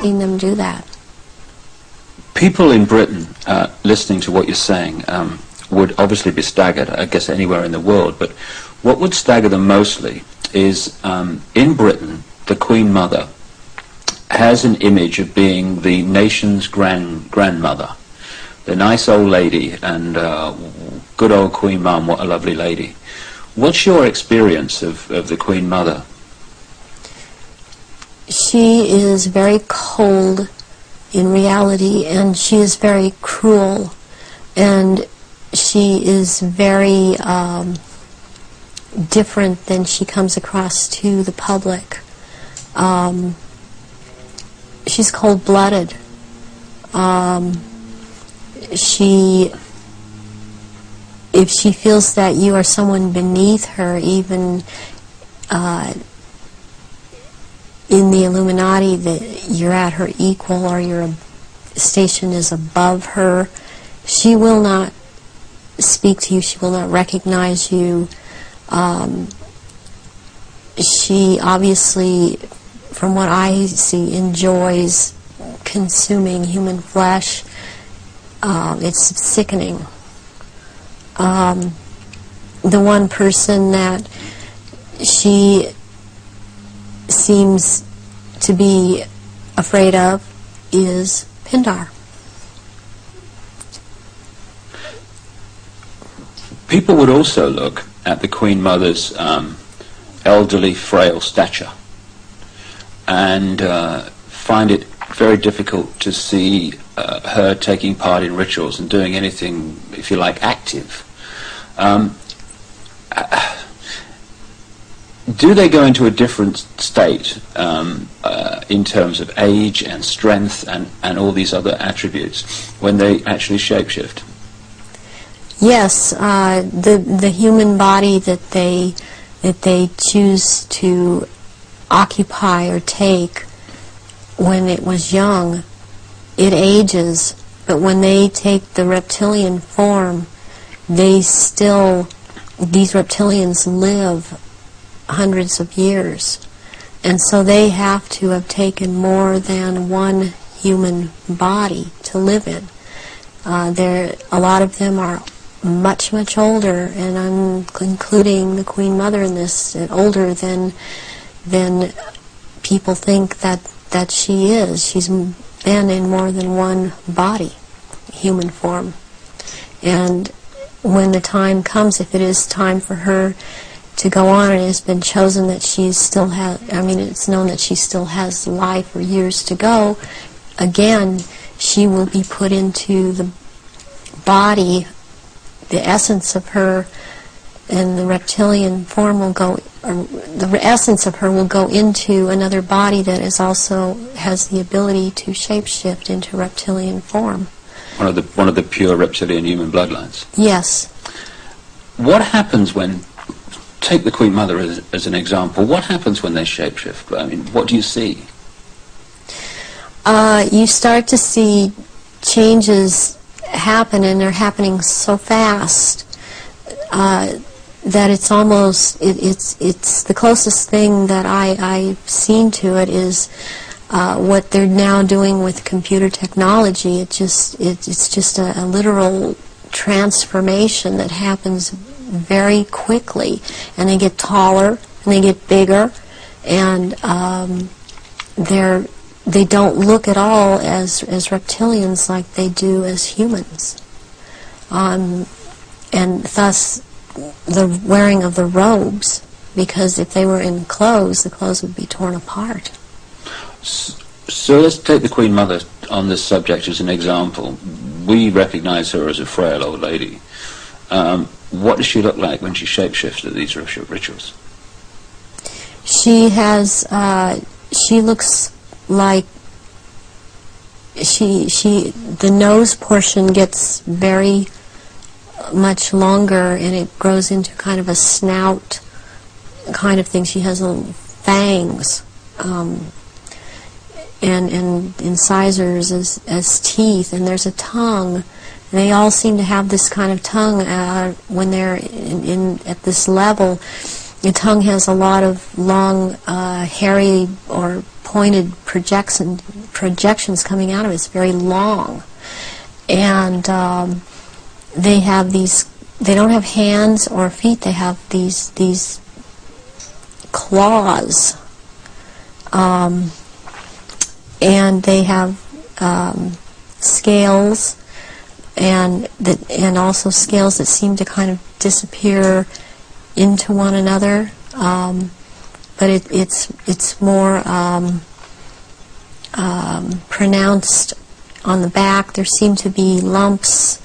letting them do that. People in Britain, listening to what you're saying, would obviously be staggered, I guess anywhere in the world, but what would stagger them mostly is, in Britain, the Queen Mother has an image of being the nation's grandmother. The nice old lady, and good old Queen Mum, what a lovely lady. What's your experience of the Queen Mother? She is very cold in reality, and she is very cruel, and she is very different than she comes across to the public. She's cold-blooded. If she feels that you are someone beneath her, even in the Illuminati, that you're at her equal or your station is above her, she will not speak to you, she will not recognize you. She obviously, from what I see, enjoys consuming human flesh. It's sickening. The one person that she seems to be afraid of is Pindar. People would also look at the Queen Mother's elderly, frail stature and find it very difficult to see her taking part in rituals and doing anything, if you like, active. Do they go into a different state in terms of age and strength and all these other attributes when they actually shapeshift? Yes, the human body that they choose to occupy or take when it was young, it ages, but when they take the reptilian form, these reptilians live hundreds of years, and so they have to have taken more than one human body to live in. A lot of them are much, much older, and I'm including the Queen Mother in this, older than people think that she is. She's been in more than one body, human form. And when the time comes, if it is time for her to go on, and it has been chosen that she still has, it's known that she still has life or years to go, again, she will be put into the body, the essence of her, and the reptilian form will go, or the essence of her will go into another body that is also has the ability to shapeshift into reptilian form. One of the pure reptilian human bloodlines. Yes. What happens when, take the Queen Mother as an example, what happens when they shapeshift? I mean, what do you see? You start to see changes happen, and they're happening so fast that it's almost, it's the closest thing that I've seen to it is what they're now doing with computer technology. It's just a literal transformation that happens very quickly, and they get taller and they get bigger, and they don't look at all as reptilians like they do as humans, and thus the wearing of the robes, because if they were in clothes, the clothes would be torn apart. So let's take the Queen Mother on this subject as an example. We recognize her as a frail old lady. What does she look like when she shapeshifts at these rituals? She looks like the nose portion gets very much longer, and it grows into kind of a snout kind of thing. She has little fangs and incisors as teeth, and there's a tongue. They all seem to have this kind of tongue when they're at this level. The tongue has a lot of long, hairy or pointed projections projections coming out of it. It's very long. And they have these, they don't have hands or feet, they have these claws. And they have scales, and also scales that seem to kind of disappear into one another. But it's more pronounced on the back. There seem to be lumps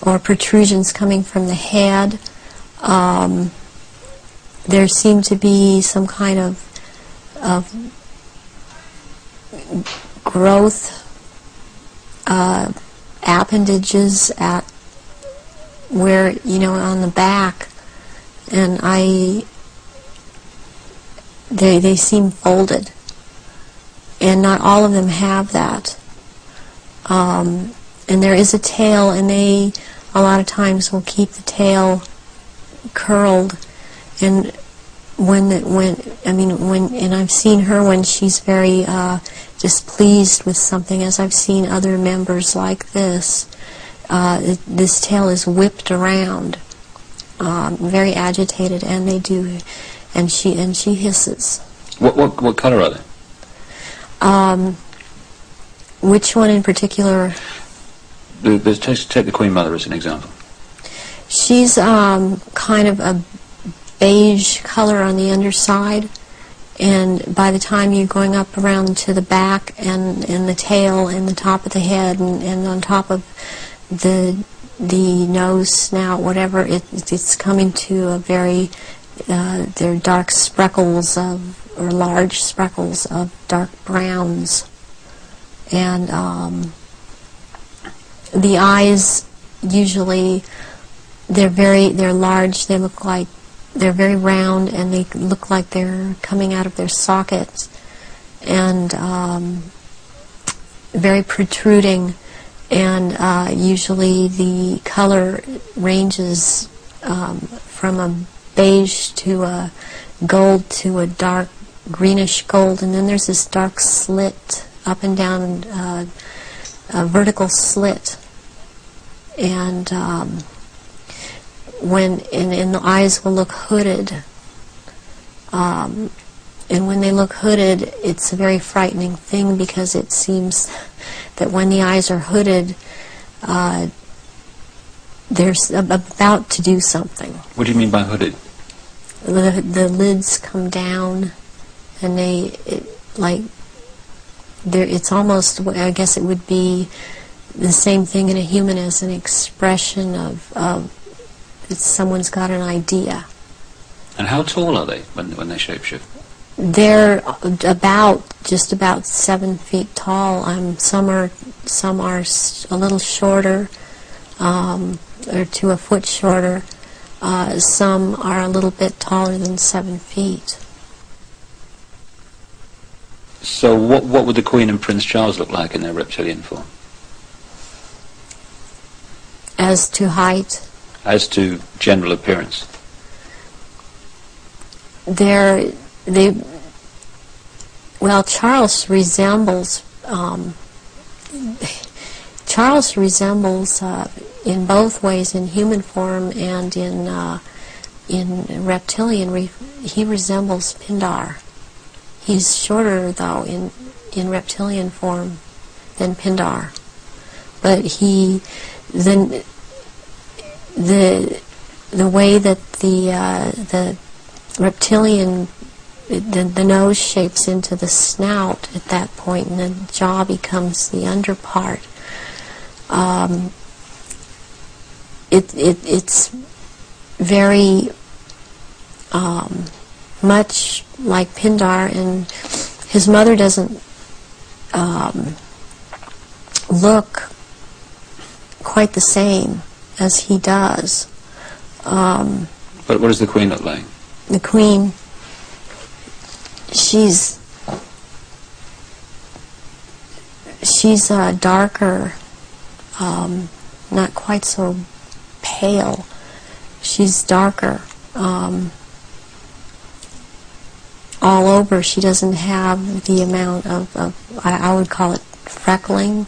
or protrusions coming from the head. There seem to be some kind of growth appendages at where, on the back, and they seem folded, and not all of them have that. And there is a tail, and they a lot of times will keep the tail curled, and and I've seen her when she's very displeased with something, as I've seen other members like this. This tail is whipped around, very agitated, and they do, and she hisses. What color are they? Which one in particular? Take the Queen Mother as an example. She's kind of a beige color on the underside, and by the time you're going up around to the back and the tail and the top of the head and on top of the nose, snout, whatever, it's coming to a very they're dark speckles or large speckles of dark browns, and the eyes usually they're large. They look like they're very round, and they look like they're coming out of their sockets, and very protruding, and usually the color ranges from a beige to a gold to a dark greenish gold, and then there's this dark slit up and down, a vertical slit, and and the eyes will look hooded, and when they look hooded, it's a very frightening thing, because it seems that when the eyes are hooded, they're about to do something. What do you mean by hooded? The lids come down, and it's almost, I guess it would be the same thing in a human as an expression of someone's got an idea. And how tall are they when they shapeshift? They're just about 7 feet tall. Some are a little shorter, or to a foot shorter. Some are a little bit taller than 7 feet. So what would the Queen and Prince Charles look like in their reptilian form? As to height? As to general appearance? Charles resembles in both ways, in human form and in reptilian. He resembles Pindar. He's shorter, though, in reptilian form than Pindar, but the way that the reptilian, the nose shapes into the snout at that point, and the jaw becomes the underpart. It's very much like Pindar, and his mother doesn't look quite the same as he does. But what does the Queen look like? The Queen, she's darker, not quite so pale. She's darker, all over. She doesn't have the amount of I would call it freckling.